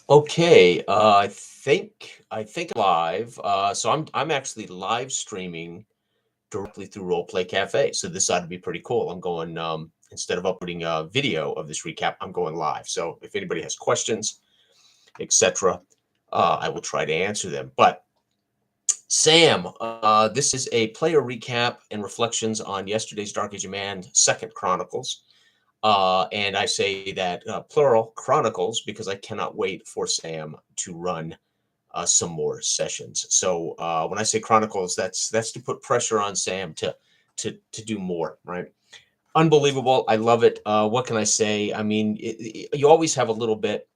Okay, I think live. So I'm actually live streaming directly through Role Play Cafe. So this ought to be pretty cool. I'm going instead of uploading a video of this recap, I'm going live. So if anybody has questions, etc., I will try to answer them. But Sam, this is a player recap and reflections on yesterday's Dark Age of Man Second Chronicles. And I say that plural Chronicles because I cannot wait for Sam to run some more sessions. So when I say Chronicles, that's to put pressure on Sam to do more. Right? Unbelievable. I love it. What can I say? I mean, you always have a little bit.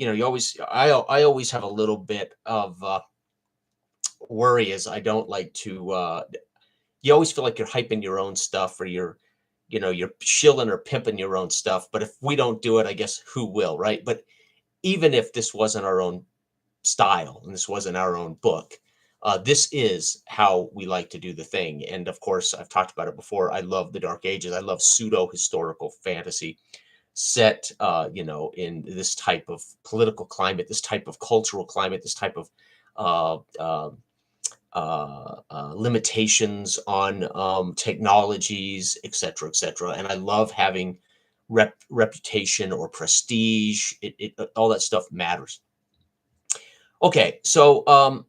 I always have a little bit of worry as I don't like to. You always feel like you're hyping your own stuff or you're shilling or pimping your own stuff. But if we don't do it, I guess who will, right? But even if this wasn't our own style and this wasn't our own book, this is how we like to do the thing. And of course, I've talked about it before. I love the Dark Ages. I love pseudo historical fantasy set, in this type of political climate, this type of cultural climate, this type of uh, uh, limitations on technologies, et cetera, et cetera. And I love having reputation or prestige. All that stuff matters. Okay, so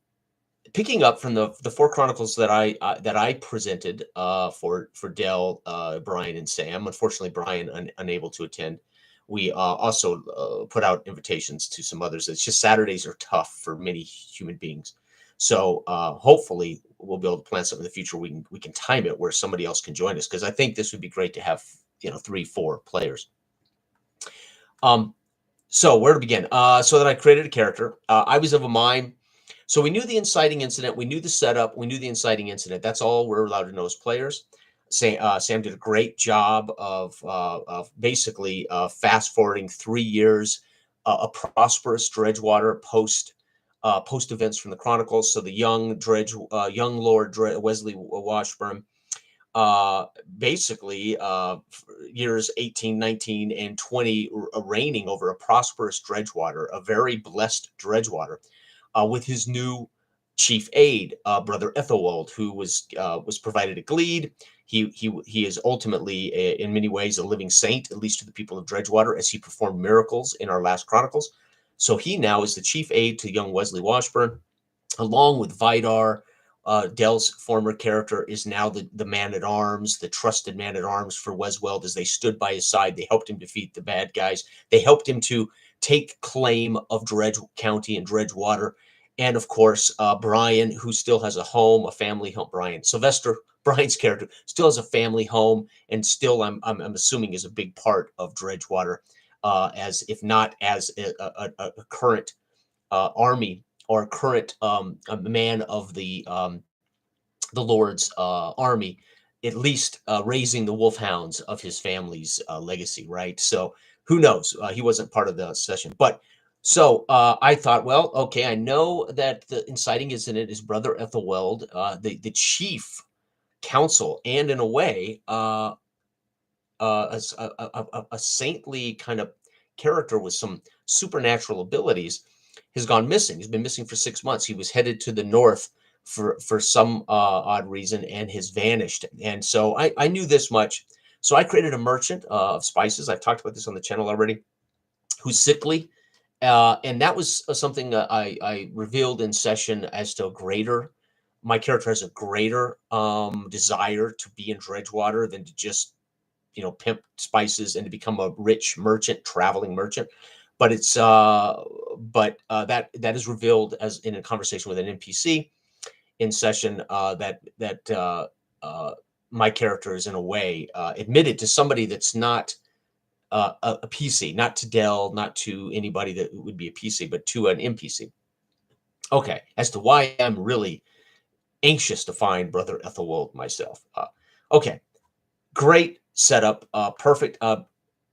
picking up from the four chronicles that I presented for Dell, Brian, and Sam. Unfortunately, Brian unable to attend. We also put out invitations to some others. It's just Saturdays are tough for many human beings. So hopefully we'll be able to plan something in the future. We can time it where somebody else can join us because I think this would be great to have 3, 4 players. Um, so where to begin? So that I created a character. I was of a mind. So we knew the inciting incident. We knew the setup. We knew the inciting incident. That's all we're allowed to know as players. Sam did a great job of basically fast forwarding 3 years, a prosperous Dredgewater post events from the Chronicles. So the young Lord Wesley Washburn, uh, basically years 18, 19, and 20 reigning over a prosperous Dredgewater, a very blessed Dredgewater, with his new chief aide, Brother Ethelwald, who was provided a glede. He is ultimately, in many ways, a living saint, at least to the people of Dredgewater, as he performed miracles in our last Chronicles. So he now is the chief aide to young Wesley Washburn, along with Vidar. Dell's former character is now the man at arms, the trusted man at arms for Wesweld as they stood by his side. They helped him defeat the bad guys. They helped him to take claim of Dredge County and Dredgewater. And of course, Brian, who still has a home, a family home. Sylvester, Brian's character, still has a family home, and still, I'm assuming, is a big part of Dredgewater, as if not as a current army or current a man of the Lord's army, at least raising the wolfhounds of his family's legacy, right? So who knows? He wasn't part of the session, but so I thought, well, okay, I know that the inciting incident is Brother Ethelweld, the chief counsel, and in a way, a saintly kind of character with some supernatural abilities has gone missing. He's been missing for 6 months. He was headed to the north for some odd reason and has vanished. And so I knew this much. So I created a merchant of spices. I've talked about this on the channel already, who's sickly. And that was something that I revealed in session as to a greater. My character has a greater desire to be in Dredgewater than to just pimp spices and to become a rich merchant, traveling merchant. But that is revealed as in a conversation with an NPC in session, that my character is in a way admitted to somebody that's not a PC, not to Dell, not to anybody that would be a PC, but to an NPC. Okay, as to why I'm really anxious to find Brother Ethelwald myself. Okay, great setup, perfect.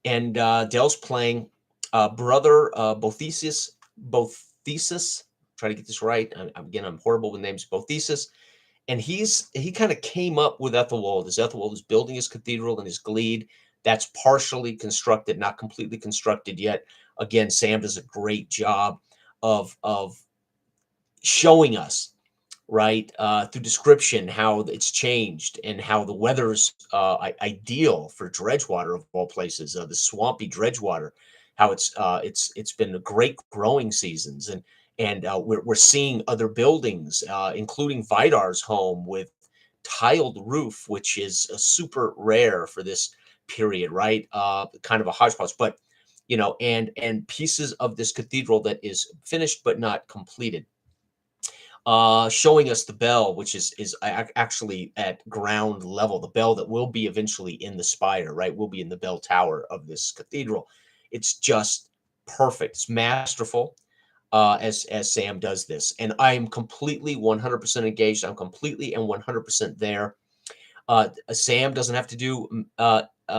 And Dell's playing Brother Bothesis. Try to get this right. I'm horrible with names. Bothesis, and he kind of came up with Ethelwald as Ethelwald is building his cathedral and his glede. That's partially constructed, not completely constructed yet. Again, Sam does a great job of showing us, right, through description how it's changed and how the weather's ideal for Dredgewater of all places, the swampy Dredgewater, how it's been a great growing seasons, and we're seeing other buildings, including Vidar's home with tiled roof, which is super rare for this period, right? Kind of a hodgepodge, but and pieces of this cathedral that is finished but not completed, showing us the bell, which is actually at ground level, the bell that will be eventually in the spire, right? Will be in the bell tower of this cathedral. It's just perfect. It's masterful, as Sam does this, and I am completely 100% engaged. I'm completely and 100% there. Sam doesn't have to do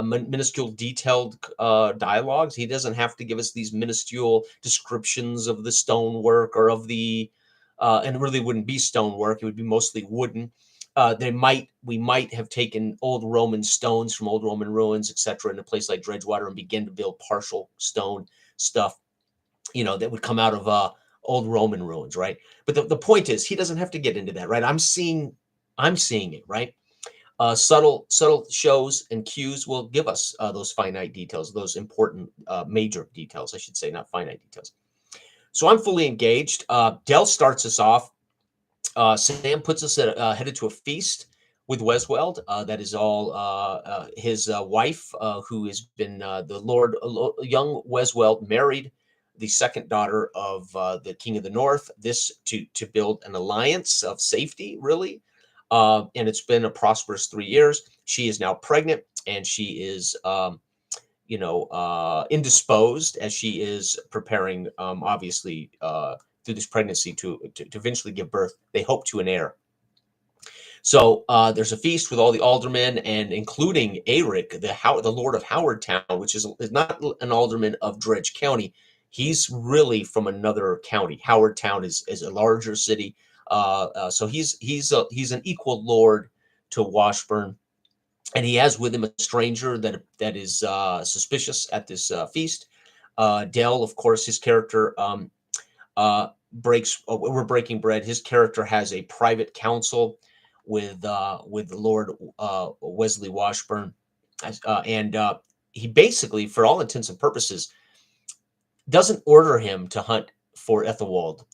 minuscule detailed dialogues. He doesn't have to give us these minuscule descriptions of the stonework or of the and it really wouldn't be stonework. It would be mostly wooden. We might have taken old Roman stones from old Roman ruins, etc., in a place like Dredgewater and begin to build partial stone stuff, that would come out of old Roman ruins, right? But the point is, he doesn't have to get into that, right? I'm seeing it, right? Subtle shows and cues will give us those finite details, those important major details, I should say, not finite details. So I'm fully engaged. Dell starts us off. Sam puts us headed to a feast with Wesweld. That is all his wife, who has been the Lord, young Wesweld married the second daughter of the King of the North. This to build an alliance of safety, really. And it's been a prosperous 3 years. She is now pregnant, and she is indisposed as she is preparing, obviously, through this pregnancy to eventually give birth. They hope to an heir. So there's a feast with all the aldermen, and including Eric, the Lord of Howardtown, which is not an alderman of Dredge County. He's really from another county. Howardtown is a larger city, so he's an equal lord to Washburn, and he has with him a stranger that is suspicious at this feast. Dell, of course, his character breaks. We're breaking bread. His character has a private council with the Lord Wesley Washburn, and he basically, for all intents and purposes, doesn't order him to hunt for Ethelwald,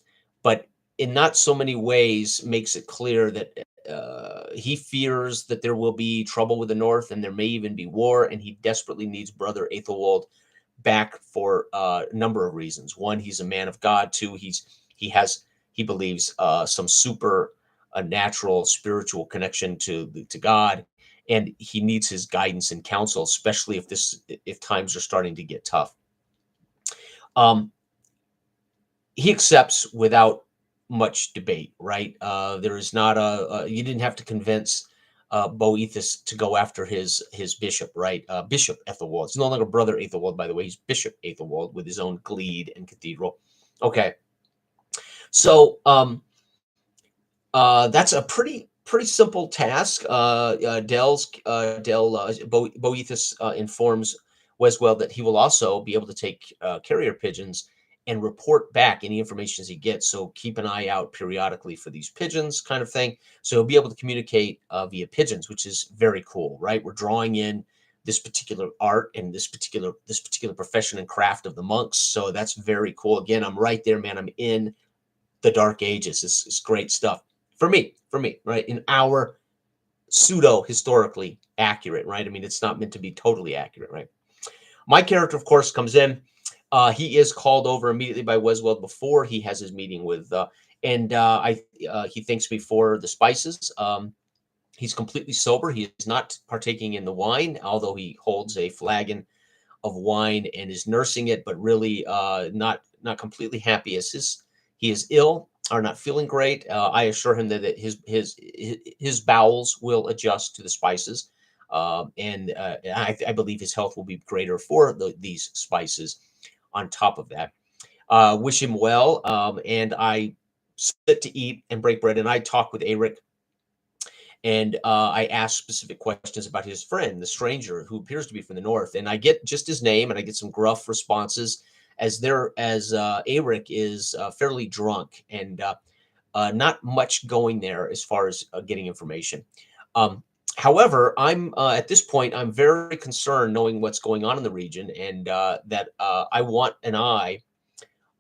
but in not so many ways makes it clear that he fears that there will be trouble with the North and there may even be war, and he desperately needs brother Ethelwald back for a number of reasons. One, he's a man of God. Two, he believes some super natural spiritual connection to God, and he needs his guidance and counsel, especially if times are starting to get tough. Um, he accepts without much debate, right? There is not you didn't have to convince Boethus to go after his bishop, right? Bishop Ethelwald. It's no longer brother Ethelwald, by the way. He's Bishop Ethelwald with his own glebe and cathedral. Okay, so that's a pretty simple task. Boethus informs Weswell that he will also be able to take carrier pigeons and report back any information he gets. So keep an eye out periodically for these pigeons, kind of thing. So he'll be able to communicate via pigeons, which is very cool, right? We're drawing in this particular art and this particular profession and craft of the monks. So that's very cool. Again, I'm right there, man. I'm in the Dark Ages. It's great stuff for me, right? In our pseudo historically accurate, right? I mean, it's not meant to be totally accurate, right? My character, of course, comes in. He is called over immediately by Weswell before he has his meeting with, he thanks me for the spices. He's completely sober. He is not partaking in the wine, although he holds a flagon of wine and is nursing it, but really not completely happy as he is ill or not feeling great. I assure him that his bowels will adjust to the spices, and I believe his health will be greater for these spices. On top of that, wish him well, and I sit to eat and break bread, and I talk with Eric. And I ask specific questions about his friend, the stranger who appears to be from the north, and I get just his name, and I get some gruff responses as Eric is fairly drunk and not much going there as far as getting information. Um, However, I'm at this point I'm very concerned knowing what's going on in the region, and that I want an eye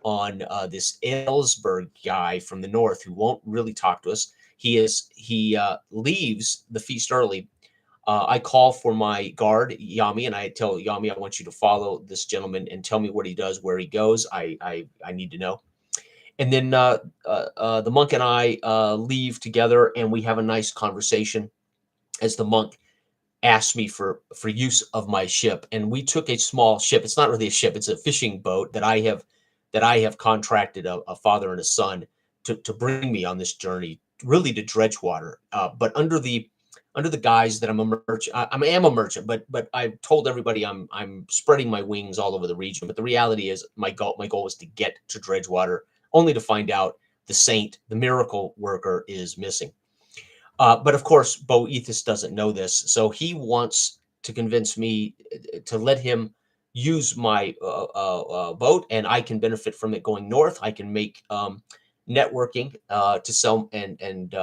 on this Ellsberg guy from the north who won't really talk to us. He leaves the feast early. I call for my guard Yami, and I tell Yami I want you to follow this gentleman and tell me what he does, where he goes. I need to know. And then the monk and I leave together, and we have a nice conversation as the monk asked me for use of my ship, and we took a small ship. It's not really a ship; it's a fishing boat that I have contracted a father and a son to bring me on this journey, really to Dredgewater. But under the guise that I'm a merchant, I am a merchant, but I've told everybody I'm spreading my wings all over the region. But the reality is, my goal is to get to Dredgewater, only to find out the saint, the miracle worker, is missing. But of course, Boethus doesn't know this, so he wants to convince me to let him use my boat, and I can benefit from it going north. I can make networking to sell and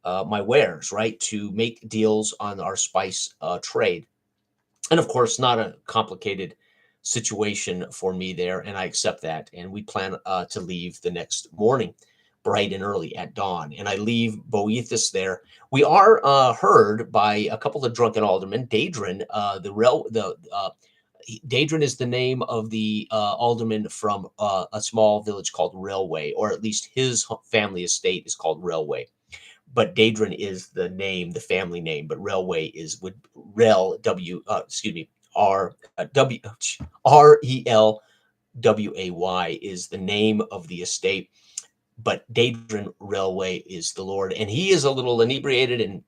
my wares, right, to make deals on our spice trade. And of course, not a complicated situation for me there, and I accept that. And we plan to leave the next morning, bright and early at dawn. And I leave Boethus there. We are heard by a couple of drunken aldermen. Dadrin is the name of the alderman from a small village called Railway, or at least his family estate is called Railway. But Dadrin is the name, the family name, but Railway is would Rel W excuse me Relway is the name of the estate, but Dadrin Railway is the Lord, and he is a little inebriated, and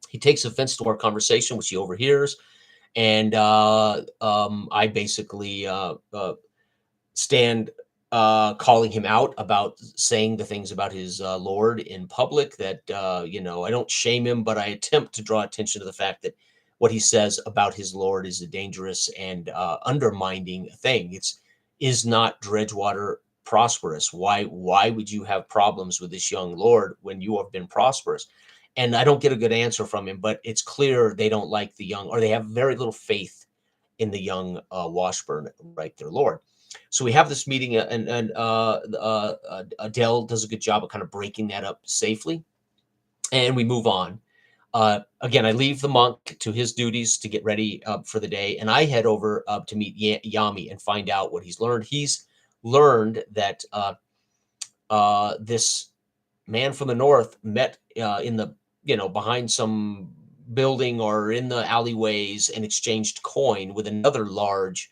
he takes offense to our conversation, which he overhears, and I basically stand calling him out about saying the things about his Lord in public that, I don't shame him, but I attempt to draw attention to the fact that what he says about his Lord is a dangerous and undermining thing. Is not Dredgewater prosperous? Why would you have problems with this young Lord when you have been prosperous? And I don't get a good answer from him, but it's clear they don't like the young, or they have very little faith in the young Washburn, right, their Lord. So we have this meeting, and Adele does a good job of kind of breaking that up safely, and we move on. Again, I leave the monk to his duties to get ready for the day, and I head over to meet Yami and find out what he's learned. He's learned that this man from the north met in the behind some building or in the alleyways and exchanged coin with another large,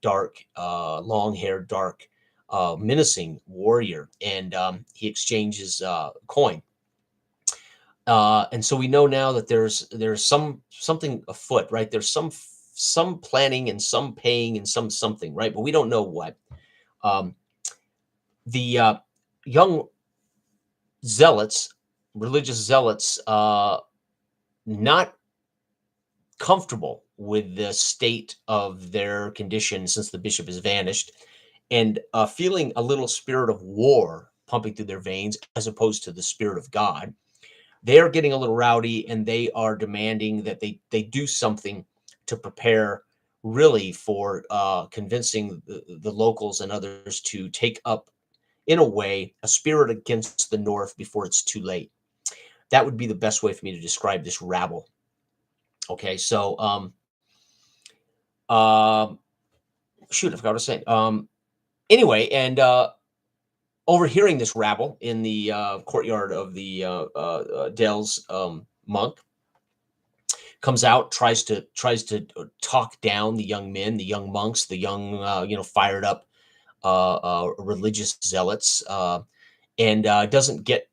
dark, long-haired, dark, menacing warrior, and he exchanges coin. And so we know now that there's something afoot, right? There's some planning and some paying and some something, right? But we don't know what. Um, the young zealots, religious zealots, not comfortable with the state of their condition since the bishop has vanished, and feeling a little spirit of war pumping through their veins as opposed to the spirit of God. They are getting a little rowdy, and they are demanding that they do something to prepare really for convincing the locals and others to take up, in a way, a spirit against the North before it's too late. That would be the best way for me to describe this rabble. Okay, so um, shoot, I forgot what I was saying. Anyway, and overhearing this rabble in the courtyard of the Dell's monk comes out, tries to talk down the young men, the young monks, the young fired up religious zealots, and doesn't get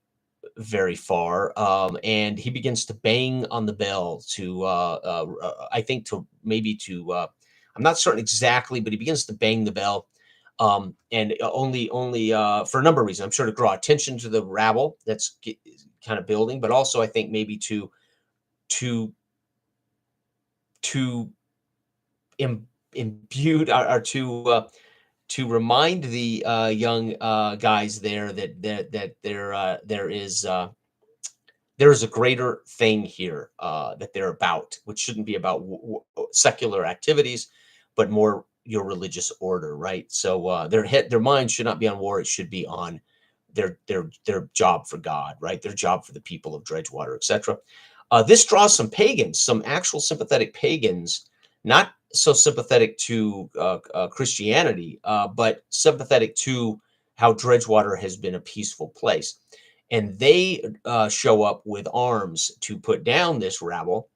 very far. And he begins to bang on the bell to, I think, to maybe to, I'm not certain exactly, but he begins to bang the bell And only for a number of reasons. I'm sure to draw attention to the rabble that's kind of building, but also I think maybe to to imbue to remind the young guys there that there is a greater thing here that they're about, which shouldn't be about secular activities, but more your religious order, right? So their mind should not be on war; it should be on their job for God, right? Their job for the people of Dredgewater, etc. This draws some pagans, some actual sympathetic pagans, not so sympathetic to Christianity, but sympathetic to how Dredgewater has been a peaceful place. And they show up with arms to put down this rabble.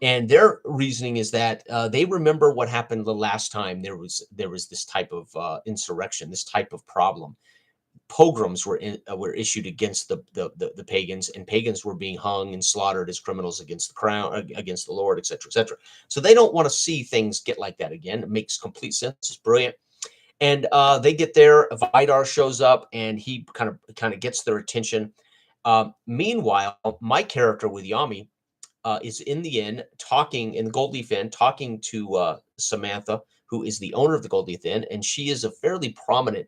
And their reasoning is that they remember what happened the last time there was this type of insurrection, this type of problem. Pogroms were issued against the pagans, and pagans were being hung and slaughtered as criminals against the crown, against the Lord, etc., etc. So they don't want to see things get like that again. It makes complete sense. It's brilliant. And they get there. Vidar shows up, and he kind of gets their attention. Meanwhile, my character with Yami is in the inn, talking in the Gold Leaf Inn, talking to Samantha, who is the owner of the Gold Leaf Inn, and she is a fairly prominent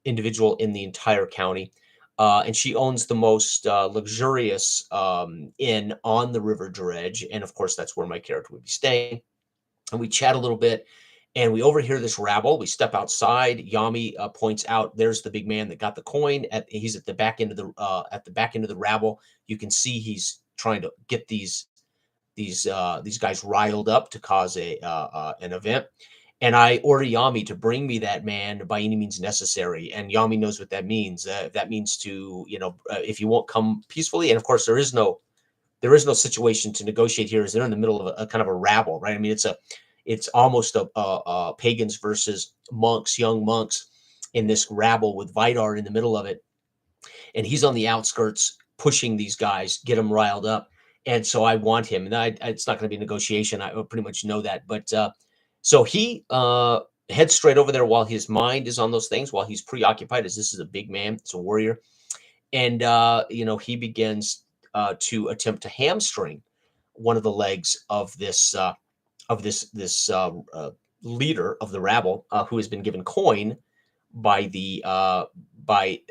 individual in the entire county. And she owns the most luxurious inn on the River Dredge. And of course, that's where my character would be staying. And we chat a little bit, and we overhear this rabble. We step outside. Yami points out there's the big man that got the coin. He's at the back end of the rabble. You can see he's trying to get these guys riled up to cause an event. And I order Yami to bring me that man by any means necessary. And Yami knows what that means. That means to, if you won't come peacefully, and of course there is no situation to negotiate here, as they're in the middle of a kind of a rabble, right? I mean, it's almost a pagans versus monks, young monks, in this rabble with Vidar in the middle of it, and he's on the outskirts pushing these guys, get them riled up. And so I want him, and it's not going to be negotiation. I pretty much know that, but so he heads straight over there while his mind is on those things, while he's preoccupied, as this is a big man, it's a warrior, and he begins to attempt to hamstring one of the legs of this leader of the rabble, who has been given coin by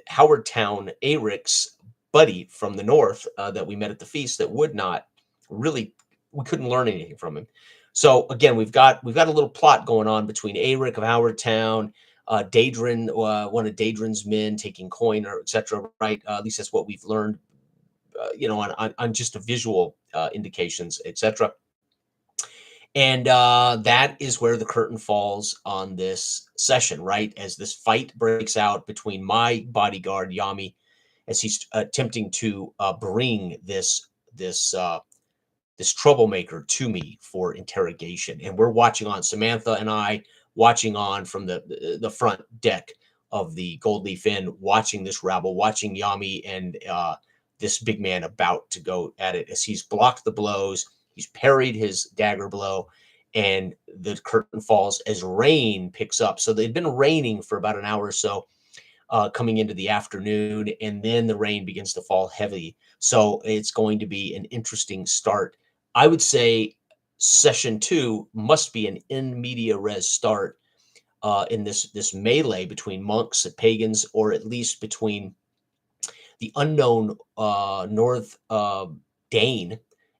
Howard Town Eric's buddy from the north that we met at the feast, that would not really, we couldn't learn anything from him. So again, we've got a little plot going on between Eric of Howard Town, Daedrin, one of Daedrin's men taking coin, or etc. Right? At least that's what we've learned, on just a visual indications, etc. And that is where the curtain falls on this session, right? As this fight breaks out between my bodyguard Yami, as he's attempting to bring this troublemaker to me for interrogation, and we're watching on, Samantha and I watching on from the front deck of the Gold Leaf Inn, watching this rabble, watching Yami and this big man about to go at it, as he's blocked the blows. He's parried his dagger blow, and the curtain falls as rain picks up. So they'd been raining for about an hour or so coming into the afternoon, and then the rain begins to fall heavy. So it's going to be an interesting start. I would say session 2 must be an in media res start in this melee between monks and pagans, or at least between the unknown North Dane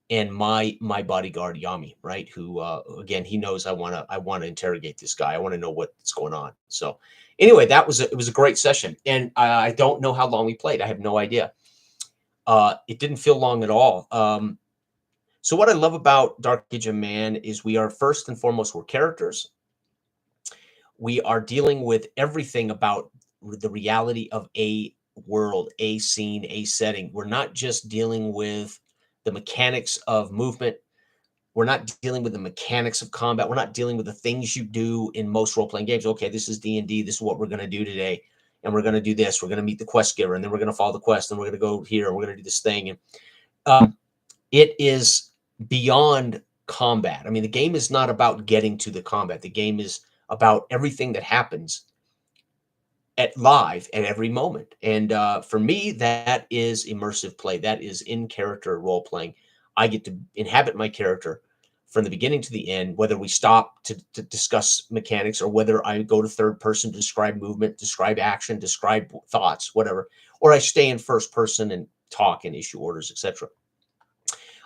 and my bodyguard Yami, right? Who again, he knows I want to interrogate this guy. I want to know what's going on. So anyway, it was a great session, and I don't know how long we played. I have no idea. It didn't feel long at all. So what I love about Dark Age of Man is we are, first and foremost, we're characters. We are dealing with everything about the reality of a world, a scene, a setting. We're not just dealing with the mechanics of movement. We're not dealing with the mechanics of combat. We're not dealing with the things you do in most role-playing games. Okay, this is D&D. This is what we're going to do today. And we're going to do this. We're going to meet the quest giver, and then we're going to follow the quest, and we're going to go here, and we're going to do this thing. And it is beyond combat. I mean, the game is not about getting to the combat. The game is about everything that happens at live at every moment. And for me, that is immersive play. That is in character role playing. I get to inhabit my character from the beginning to the end, whether we stop to discuss mechanics or whether I go to third person to describe movement, describe action, describe thoughts, whatever, or I stay in first person and talk and issue orders, etc.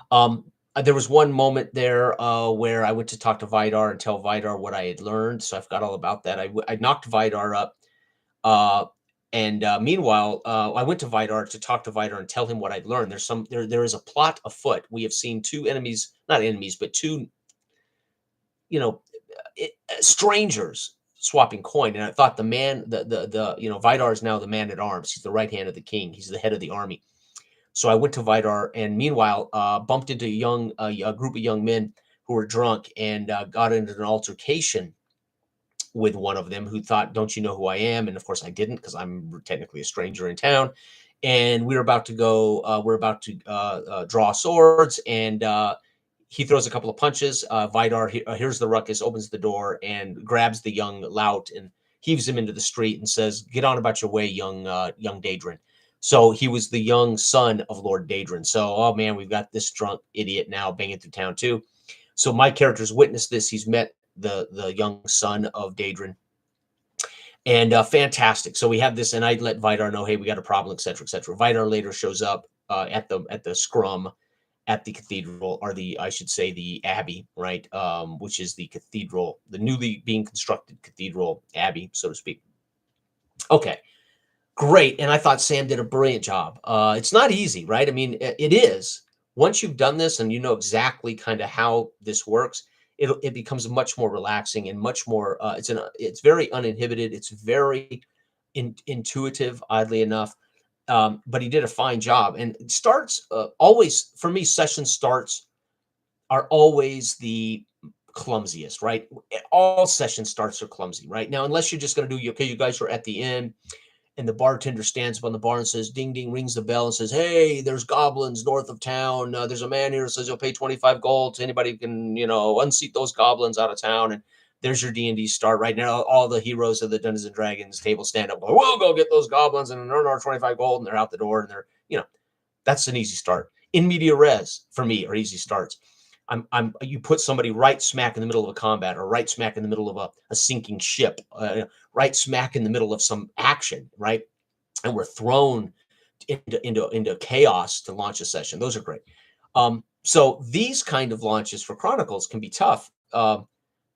Um, there was one moment there where I went to talk to Vidar and tell Vidar what I had learned. So I forgot all about that. I knocked Vidar up. Uh, and meanwhile, I went to Vidar to talk to Vidar and tell him what I'd learned. There is a plot afoot. We have seen two enemies, not enemies, but two, you know, strangers swapping coin. And I thought Vidar is now the man at arms. He's the right hand of the king. He's the head of the army. So I went to Vidar, and meanwhile, bumped into a group of young men who were drunk and got into an altercation with one of them who thought, "Don't you know who I am?" And of course, I didn't, because I'm technically a stranger in town. And we were about to go. We're about to draw swords, and he throws a couple of punches. Vidar hears the ruckus, opens the door, and grabs the young lout and heaves him into the street and says, "Get on about your way, young Daedrin." So he was the young son of Lord Daedrin. So, oh man, we've got this drunk idiot now banging through town too. So my character's witnessed this. He's met the young son of Daedrin, and fantastic. So we have this, and I let Vidar know, hey, we got a problem, etc., etc. Vidar later shows up at the scrum at the cathedral, or I should say, the abbey, right? Which is the cathedral, the newly being constructed cathedral abbey, so to speak. Okay, great. And I thought Sam did a brilliant job. It's not easy, right? I mean, it is. Once you've done this and you know exactly kind of how this works, it becomes much more relaxing and much more. It's very uninhibited. It's very intuitive, oddly enough. But he did a fine job. And it starts always for me. Session starts are always the clumsiest, right? All session starts are clumsy, right? Now, unless you're just going to do, okay, you guys are at the end, and the bartender stands up on the bar and says, ding, ding, rings the bell and says, hey, there's goblins north of town. There's a man here who says he'll pay 25 gold to anybody who can, unseat those goblins out of town. And there's your D&D start right now. All the heroes of the Dungeons and Dragons table stand up, we'll go get those goblins and earn our 25 gold. And they're out the door, and that's an easy start. In media res, for me, are easy starts. You put somebody right smack in the middle of a combat, or right smack in the middle of a sinking ship, right smack in the middle of some action, right? And we're thrown into chaos to launch a session. Those are great. So these kind of launches for Chronicles can be tough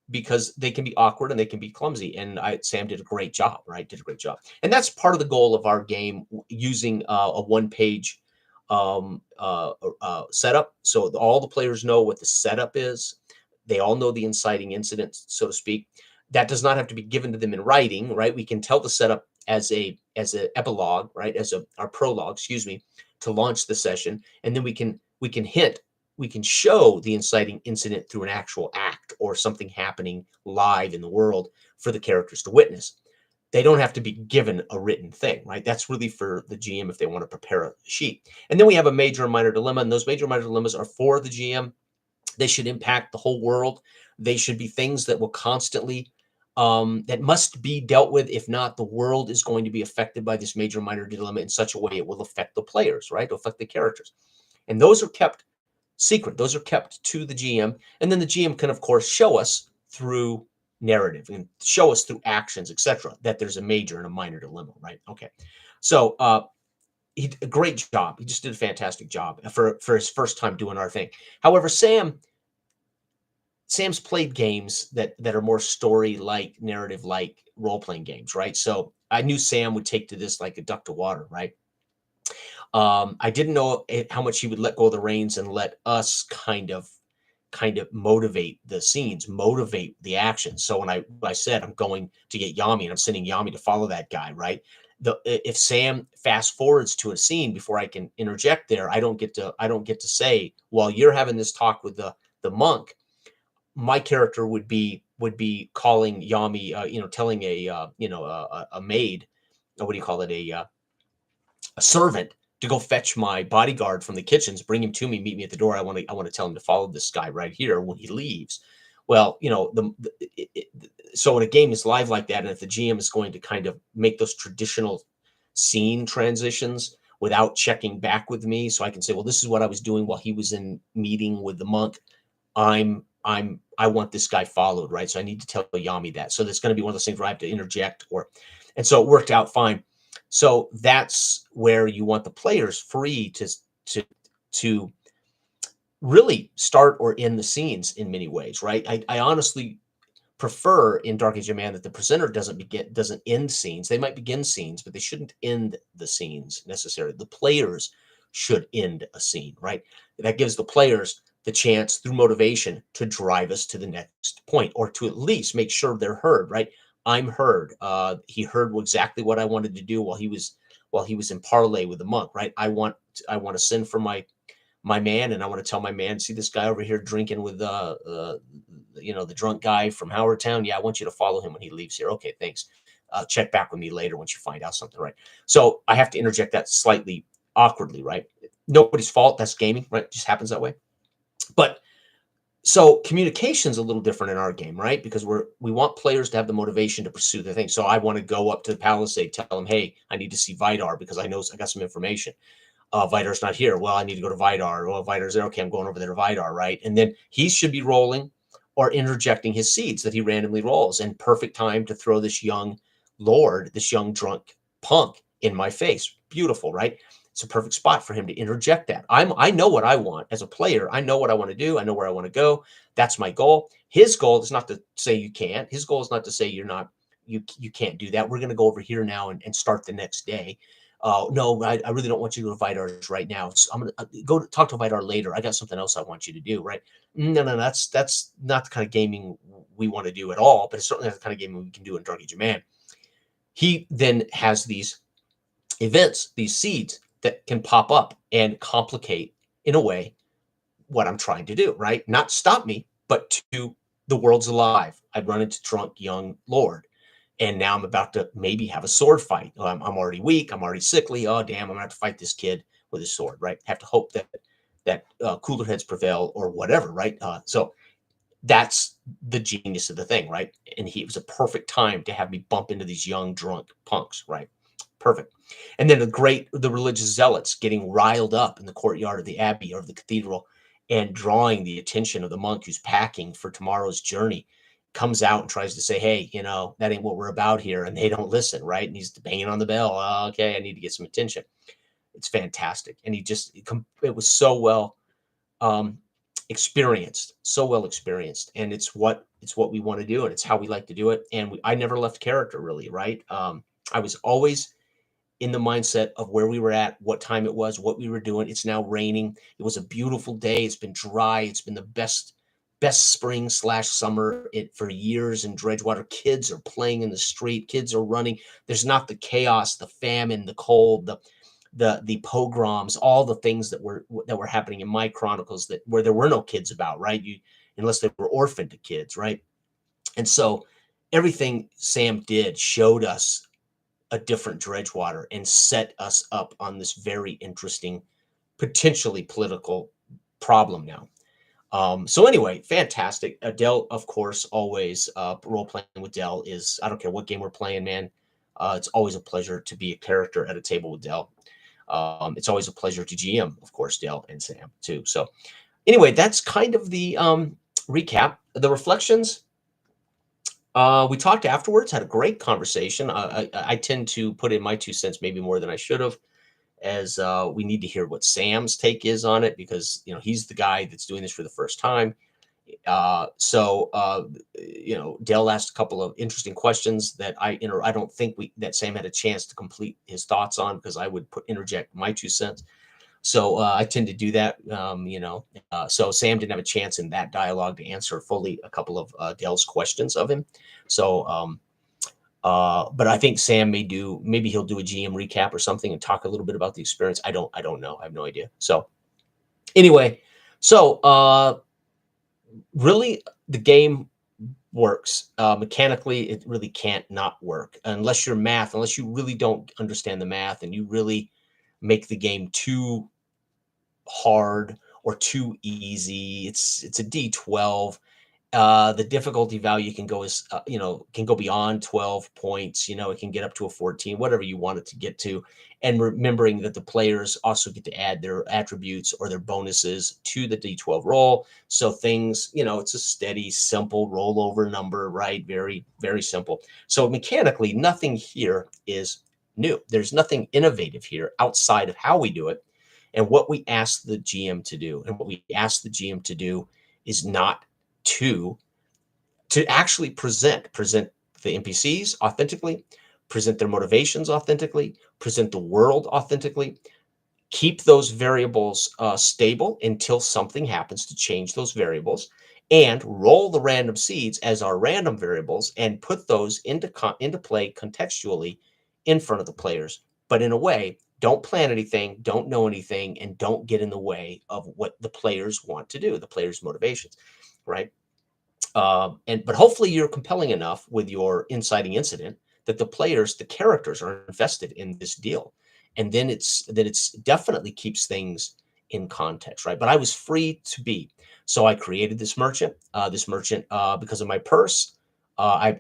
because they can be awkward and they can be clumsy. And Sam did a great job, right? Did a great job. And that's part of the goal of our game, using a one-page setup. So all the players know what the setup is. They all know the inciting incident, so to speak. That does not have to be given to them in writing, right? We can tell the setup as an epilogue, right? Our prologue, excuse me, to launch the session. And then we can show the inciting incident through an actual act or something happening live in the world for the characters to witness. They don't have to be given a written thing, right? That's really for the GM if they want to prepare a sheet. And then we have a major and minor dilemma, and those major and minor dilemmas are for the GM. They should impact the whole world. They should be things that will constantly, that must be dealt with. If not, the world is going to be affected by this major and minor dilemma in such a way it will affect the players, right? It'll affect the characters. And those are kept secret. Those are kept to the GM. And then the GM can, of course, show us through narrative and show us through actions, etc., that there's a major and a minor dilemma, right? Okay. So a great job. He just did a fantastic job for his first time doing our thing. However, Sam's played games that are more story-like, narrative-like role-playing games, right? So I knew Sam would take to this like a duck to water, right? I didn't know how much he would let go of the reins and let us kind of motivate the scenes, motivate the action. So when I said I'm going to get Yami and I'm sending Yami to follow that guy, right? If Sam fast forwards to a scene before I can interject there, I don't get to say, while you're having this talk with the monk, my character would be calling Yami, telling a maid, or what do you call it, a servant, to go fetch my bodyguard from the kitchens, bring him to me, meet me at the door. I want to tell him to follow this guy right here when he leaves. Well, So when a game is live like that, and if the GM is going to kind of make those traditional scene transitions without checking back with me, so I can say, well, this is what I was doing while he was in meeting with the monk. I want this guy followed, right? So I need to tell Yami that. So that's going to be one of those things where I have to interject, and so it worked out fine. So that's where you want the players free to to really start or end the scenes in many ways, right? I honestly prefer in Dark Age of Man that the presenter doesn't end scenes. They might begin scenes, but they shouldn't end the scenes necessarily. The players should end a scene, right? That gives the players the chance through motivation to drive us to the next point, or to at least make sure they're heard, right? I'm heard. He heard exactly what I wanted to do while he was in parley with the monk, right? I want to send for my man, and I want to tell my man, see this guy over here drinking with the drunk guy from Howard Town. Yeah, I want you to follow him when he leaves here. Okay, thanks. Check back with me later once you find out something, right? So I have to interject that slightly awkwardly, right? Nobody's fault. That's gaming, right? It just happens that way. But so communication's a little different in our game, right? Because we want players to have the motivation to pursue the thing. So I want to go up to the palisade, tell them, hey, I need to see Vidar because I know I got some information. Vidar's not here. Well, I need to go to Vidar. Well, Vidar's there. Okay, I'm going over there to Vidar, right? And then he should be rolling or interjecting his seeds that he randomly rolls. And perfect time to throw this young lord, this young drunk punk in my face. Beautiful, right? It's a perfect spot for him to interject that. I know what I want as a player. I know what I want to do. I know where I want to go. That's my goal. His goal is not to say you can't. His goal is not to say you can't do that. We're going to go over here now and start the next day. No, I really don't want you to go to Vidar's right now. So I'm going to go talk to Vidar later. I got something else I want you to do, right? No, that's not the kind of gaming we want to do at all, but it's certainly not the kind of gaming we can do in Dark Age of Man. He then has these events, these seeds that can pop up and complicate, in a way, what I'm trying to do, right? Not stop me, but to the world's alive. I've run into drunk young lord, and now I'm about to maybe have a sword fight. I'm already weak. I'm already sickly. Oh, damn, I'm going to have to fight this kid with a sword, right? Have to hope that cooler heads prevail or whatever, right? So that's the genius of the thing, right? And it was a perfect time to have me bump into these young drunk punks, right? Perfect. And then the religious zealots getting riled up in the courtyard of the abbey or of the cathedral and drawing the attention of the monk who's packing for tomorrow's journey, comes out and tries to say, hey, that ain't what we're about here. And they don't listen, right? And he's banging on the bell. Oh, okay, I need to get some attention. It's fantastic. And it was so well um, experienced, so well experienced. And it's what we want to do. And it's how we like to do it. And I never left character, really, right? I was always in the mindset of where we were at, what time it was, what we were doing. It's now raining. It was a beautiful day. It's been dry. It's been the best spring/summer for years in Dredgewater. Kids are playing in the street. Kids are running. There's not the chaos, the famine, the cold, the pogroms, all the things that were happening in my Chronicles where there were no kids about, right? Unless they were orphaned to kids, right? And so everything Sam did showed us a different Dredgewater and set us up on this very interesting, potentially political problem now. So anyway, fantastic. Dell, of course, always role playing with Dell is, I don't care what game we're playing, man. It's always a pleasure to be a character at a table with Dell. It's always a pleasure to GM, of course, Dell and Sam too. So anyway, that's kind of the recap. The reflections. We talked afterwards, had a great conversation. I tend to put in my 2 cents, maybe more than I should have, as we need to hear what Sam's take is on it, because he's the guy that's doing this for the first time. Dell asked a couple of interesting questions that I don't think that Sam had a chance to complete his thoughts on, because I would interject my 2 cents. So I tend to do that, so Sam didn't have a chance in that dialogue to answer fully a couple of Dell's questions of him. So, but I think Sam maybe he'll do a GM recap or something and talk a little bit about the experience. I don't know. I have no idea. So anyway, really the game works. Mechanically, it really can't not work unless you really don't understand the math and you really make the game too hard or too easy. It's a D12 The difficulty value can go as can go beyond 12 points. It can get up to a 14, whatever you want it to get to. And remembering that the players also get to add their attributes or their bonuses to the D12 roll. So things, it's a steady, simple rollover number, right? Very, very simple. So mechanically, nothing here is new. There's nothing innovative here outside of how we do it and what we ask the GM to do. And what we ask the GM to do is not to actually present the NPCs authentically, present their motivations authentically, present the world authentically, keep those variables stable until something happens to change those variables, and roll the random seeds as our random variables and put those into play contextually in front of the players. But in a way, don't plan anything, don't know anything, and don't get in the way of what the players want to do, the players' motivations, right? But hopefully you're compelling enough with your inciting incident that the players, the characters, are invested in this deal, and then it's definitely keeps things in context, right? But I was free to be, so I created this merchant. Because of my purse, I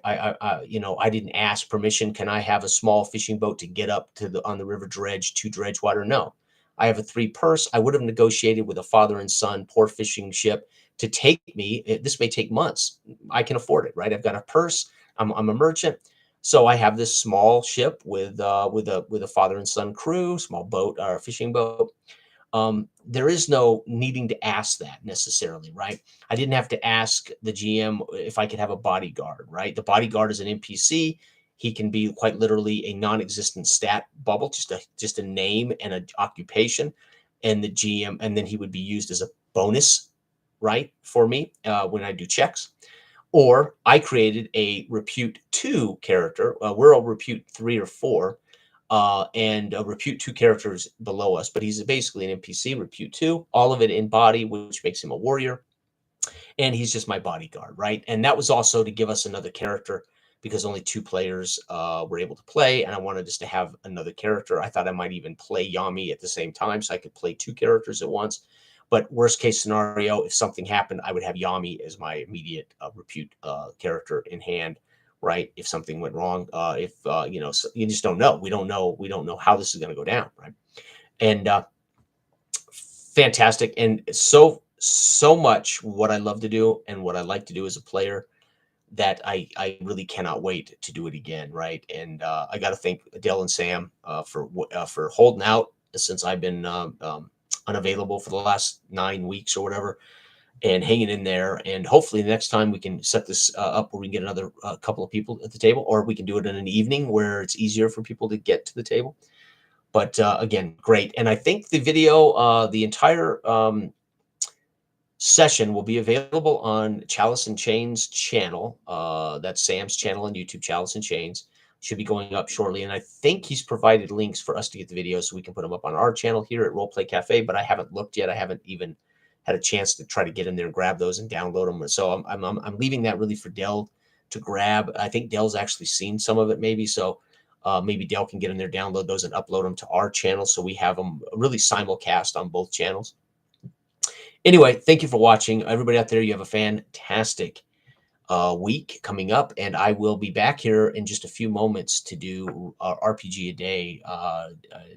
didn't ask permission. Can I have a small fishing boat to get up to on the river dredge to Dredgewater? No, I have a 3 purse. I would have negotiated with a father and son poor fishing ship to take me. This may take months. I can afford it, right? I've got a purse. I'm a merchant, so I have this small ship with a father and son crew, small boat or fishing boat. There is no needing to ask that necessarily, right? I didn't have to ask the GM if I could have a bodyguard, right? The bodyguard is an NPC. He can be quite literally a non-existent stat bubble, just a name and an occupation, and the GM, and then he would be used as a bonus, right, for me when I do checks. Or I created a repute 2 character. We're a repute 3 or 4, and a repute 2 characters below us, but he's basically an NPC, repute 2, all of it in body, which makes him a warrior. And he's just my bodyguard, right? And that was also to give us another character because only 2 players were able to play, and I wanted us to have another character. I thought I might even play Yami at the same time, so I could play 2 characters at once. But worst case scenario, if something happened, I would have Yami as my immediate repute character in hand, right? If something went wrong, if so you just don't know. We don't know. We don't know how this is going to go down, right? And fantastic, and so much what I love to do and what I like to do as a player that I really cannot wait to do it again, right? And I got to thank Dell and Sam for holding out since I've been unavailable for the last 9 weeks or whatever, and hanging in there. And hopefully, the next time we can set this up where we can get another couple of people at the table, or we can do it in an evening where it's easier for people to get to the table. But again, great. And I think the video, the entire session will be available on Chalice and Chains channel. That's Sam's channel on YouTube, Chalice and Chains. Should be going up shortly. And I think he's provided links for us to get the videos so we can put them up on our channel here at Roleplay Cafe, but I haven't looked yet. I haven't even had a chance to try to get in there and grab those and download them. So I'm leaving that really for Dell to grab. I think Dell's actually seen some of it maybe. So maybe Dell can get in there, download those, and upload them to our channel so we have them really simulcast on both channels. Anyway, thank you for watching. Everybody out there, you have a fantastic week coming up, and I will be back here in just a few moments to do RPG a day,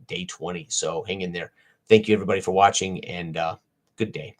day 20. So hang in there. Thank you, everybody, for watching, and good day.